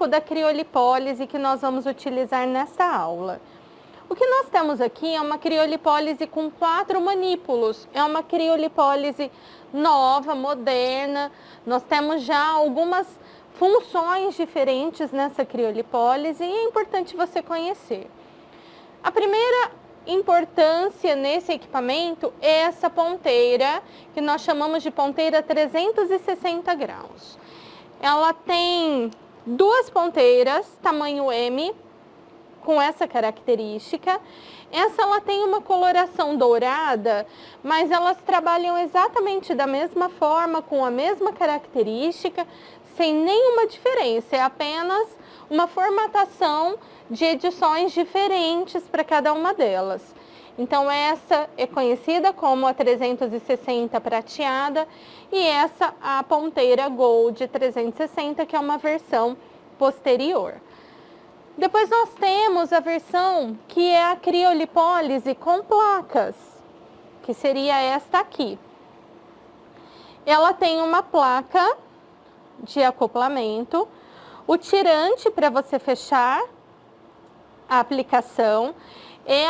da criolipólise que nós vamos utilizar nesta aula. O que nós temos aqui é uma criolipólise com 4 manípulos. É uma criolipólise nova, moderna. Nós temos já algumas funções diferentes nessa criolipólise e é importante você conhecer. A primeira importância nesse equipamento é essa ponteira, que nós chamamos de ponteira 360 graus. Ela tem 2 ponteiras, tamanho M, com essa característica. Essa ela tem uma coloração dourada, mas elas trabalham exatamente da mesma forma, com a mesma característica, sem nenhuma diferença, é apenas uma formatação de edições diferentes para cada uma delas. Então essa é conhecida como a 360 prateada e essa a ponteira Gold 360, que é uma versão posterior. Depois nós temos a versão que é a criolipólise com placas, que seria esta aqui. Ela tem uma placa de acoplamento, o tirante para você fechar a aplicação, é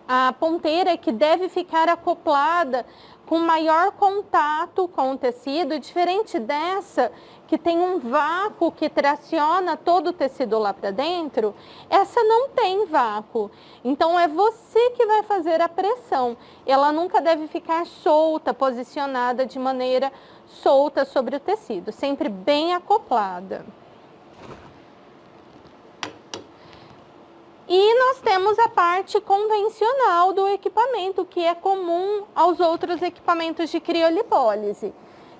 a ponteira que deve ficar acoplada com maior contato com o tecido, diferente dessa que tem um vácuo que traciona todo o tecido lá para dentro, essa não tem vácuo. Então é você que vai fazer a pressão. Ela nunca deve ficar solta, posicionada de maneira solta sobre o tecido, sempre bem acoplada. E nós temos a parte convencional do equipamento, que é comum aos outros equipamentos de criolipólise,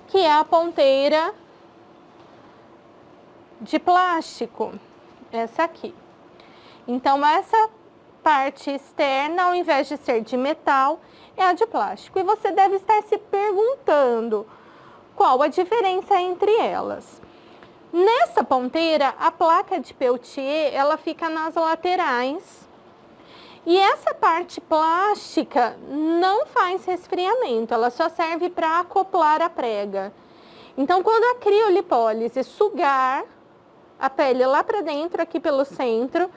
que é a ponteira de plástico, essa aqui. Então, essa parte externa, ao invés de ser de metal, é a de plástico. E você deve estar se perguntando qual a diferença entre elas. Nessa ponteira, a placa de Peltier, ela fica nas laterais. E essa parte plástica não faz resfriamento, ela só serve para acoplar a prega. Então, quando a criolipólise sugar a pele lá para dentro, aqui pelo centro,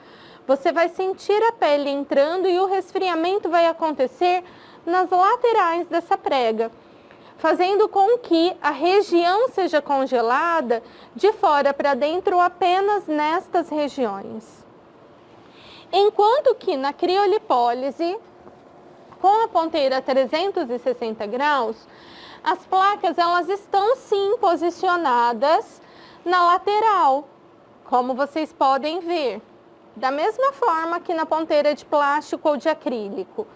você vai sentir a pele entrando e o resfriamento vai acontecer nas laterais dessa prega, fazendo com que a região seja congelada de fora para dentro apenas nestas regiões. Enquanto que na criolipólise, com a ponteira 360 graus, as placas elas estão sim posicionadas na lateral, como vocês podem ver, da mesma forma que na ponteira de plástico ou de acrílico.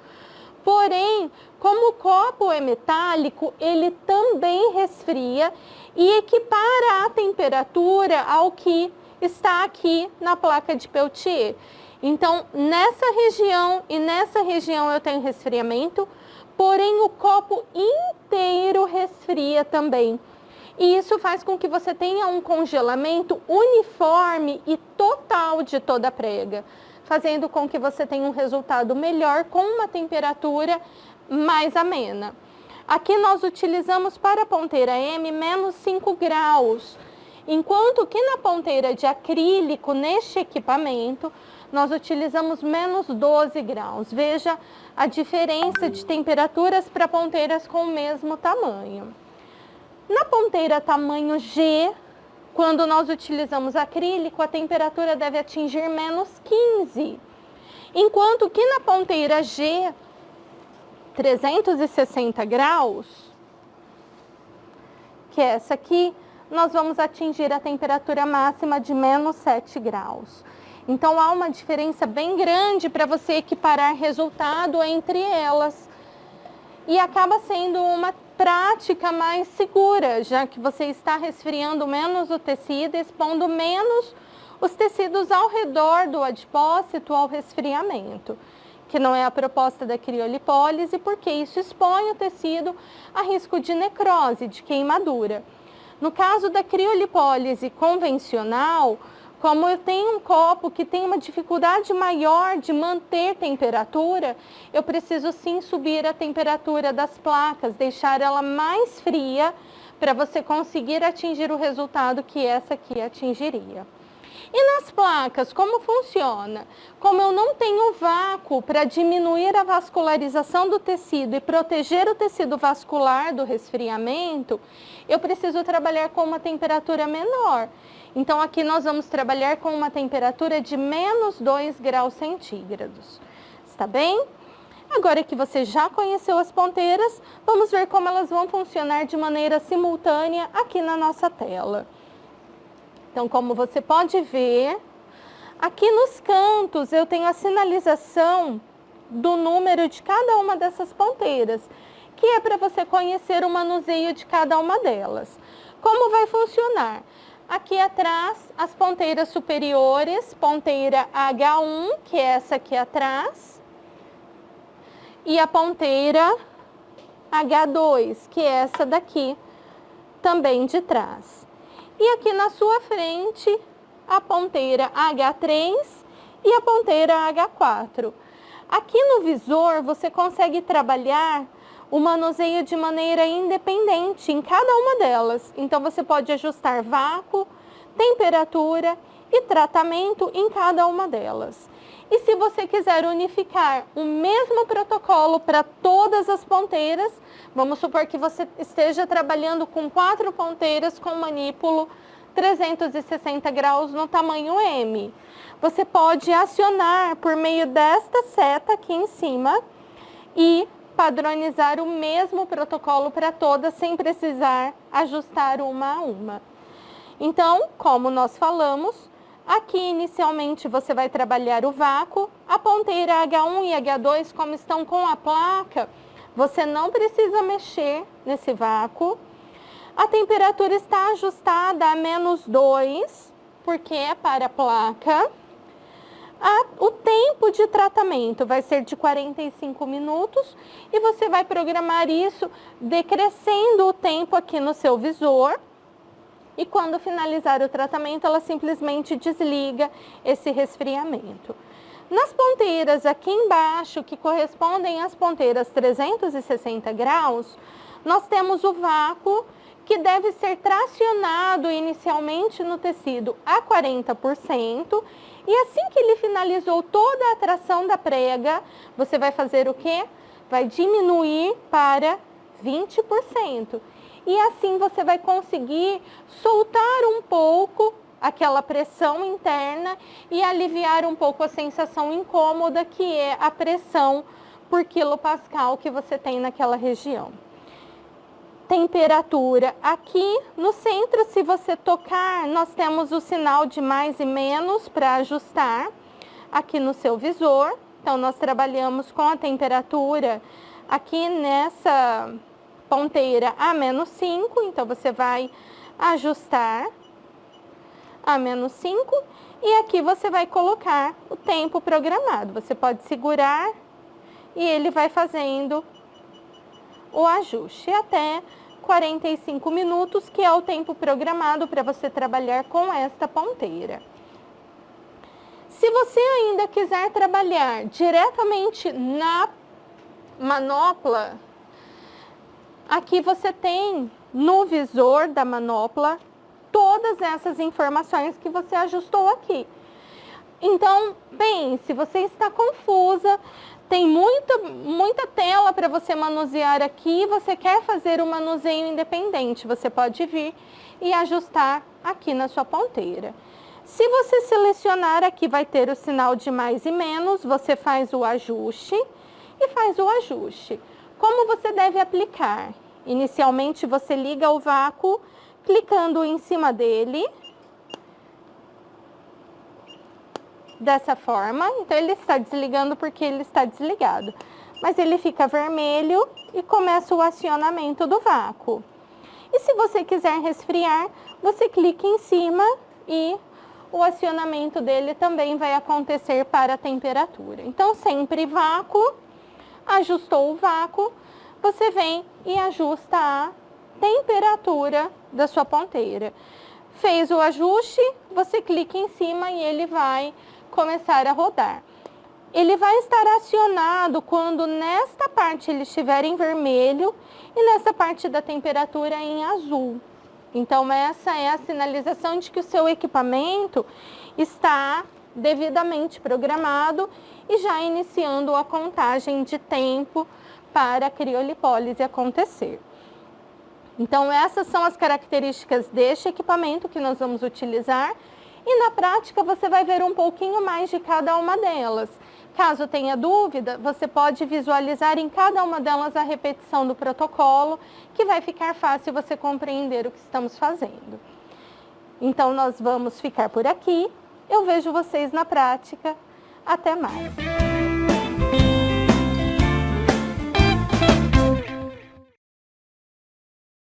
Porém, como o copo é metálico, ele também resfria e equipara a temperatura ao que está aqui na placa de Peltier. Então, nessa região e nessa região eu tenho resfriamento, porém o copo inteiro resfria também. E isso faz com que você tenha um congelamento uniforme e total de toda a prega, fazendo com que você tenha um resultado melhor com uma temperatura mais amena. Aqui nós utilizamos para a ponteira M menos 5 graus, enquanto que na ponteira de acrílico, neste equipamento, nós utilizamos menos 12 graus. Veja a diferença de temperaturas para ponteiras com o mesmo tamanho. Na ponteira tamanho G, quando nós utilizamos acrílico, a temperatura deve atingir menos 15. Enquanto que na ponteira G, 360 graus, que é essa aqui, nós vamos atingir a temperatura máxima de menos 7 graus. Então, há uma diferença bem grande para você equiparar resultado entre elas. E acaba sendo uma prática mais segura, já que você está resfriando menos o tecido, expondo menos os tecidos ao redor do adipócito ao resfriamento, que não é a proposta da criolipólise, porque isso expõe o tecido a risco de necrose, de queimadura. No caso da criolipólise convencional, como eu tenho um copo que tem uma dificuldade maior de manter temperatura, eu preciso sim subir a temperatura das placas, deixar ela mais fria para você conseguir atingir o resultado que essa aqui atingiria. E nas placas, como funciona? Como eu não tenho vácuo para diminuir a vascularização do tecido e proteger o tecido vascular do resfriamento, eu preciso trabalhar com uma temperatura menor. Então, aqui nós vamos trabalhar com uma temperatura de menos 2 graus centígrados. Está bem? Agora que você já conheceu as ponteiras, vamos ver como elas vão funcionar de maneira simultânea aqui na nossa tela. Então, como você pode ver, aqui nos cantos eu tenho a sinalização do número de cada uma dessas ponteiras, que é para você conhecer o manuseio de cada uma delas. Como vai funcionar? Aqui atrás, as ponteiras superiores, ponteira H1, que é essa aqui atrás, e a ponteira H2, que é essa daqui, também de trás. E aqui na sua frente, a ponteira H3 e a ponteira H4. Aqui no visor, você consegue trabalhar o manuseio de maneira independente em cada uma delas. Então, você pode ajustar vácuo, temperatura e tratamento em cada uma delas. E se você quiser unificar o mesmo protocolo para todas as ponteiras, vamos supor que você esteja trabalhando com 4 ponteiras com manípulo 360 graus no tamanho M. Você pode acionar por meio desta seta aqui em cima e padronizar o mesmo protocolo para todas sem precisar ajustar uma a uma. Então, como nós falamos, aqui inicialmente você vai trabalhar o vácuo, a ponteira H1 e H2, como estão com a placa, você não precisa mexer nesse vácuo. A temperatura está ajustada a menos 2, porque é para a placa. O tempo de tratamento vai ser de 45 minutos e você vai programar isso decrescendo o tempo aqui no seu visor. E quando finalizar o tratamento, ela simplesmente desliga esse resfriamento. Nas ponteiras aqui embaixo, que correspondem às ponteiras 360 graus, nós temos o vácuo que deve ser tracionado inicialmente no tecido a 40%. E assim que ele finalizou toda a tração da prega, você vai fazer o quê? Vai diminuir para 20%. E assim você vai conseguir soltar um pouco aquela pressão interna e aliviar um pouco a sensação incômoda que é a pressão por quilopascal que você tem naquela região. Temperatura aqui no centro, se você tocar, nós temos o sinal de mais e menos para ajustar aqui no seu visor. Então, nós trabalhamos com a temperatura aqui nessa ponteira a menos 5, então você vai ajustar a menos 5 e aqui você vai colocar o tempo programado. Você pode segurar e ele vai fazendo o ajuste até 45 minutos, que é o tempo programado para você trabalhar com esta ponteira. Se você ainda quiser trabalhar diretamente na manopla, aqui você tem no visor da manopla todas essas informações que você ajustou aqui. Então, bem, se você está confusa, tem muita tela para você manusear aqui, você quer fazer o manuseio independente, você pode vir e ajustar aqui na sua ponteira. Se você selecionar aqui, vai ter o sinal de mais e menos, você faz o ajuste e faz o ajuste. Como você deve aplicar? Inicialmente, você liga o vácuo, clicando em cima dele, dessa forma. Então, ele está desligando porque ele está desligado. Mas ele fica vermelho e começa o acionamento do vácuo. E se você quiser resfriar, você clica em cima e o acionamento dele também vai acontecer para a temperatura. Então, sempre vácuo, ajustou o vácuo, você vem e ajusta a temperatura da sua ponteira. Fez o ajuste, você clica em cima e ele vai começar a rodar. Ele vai estar acionado quando nesta parte ele estiver em vermelho e nessa parte da temperatura em azul. Então, essa é a sinalização de que o seu equipamento está devidamente programado e já iniciando a contagem de tempo para a criolipólise acontecer. Então, essas são as características deste equipamento que nós vamos utilizar e na prática você vai ver um pouquinho mais de cada uma delas. Caso tenha dúvida, você pode visualizar em cada uma delas a repetição do protocolo, que vai ficar fácil você compreender o que estamos fazendo. Então, nós vamos ficar por aqui. Eu vejo vocês na prática. Até mais!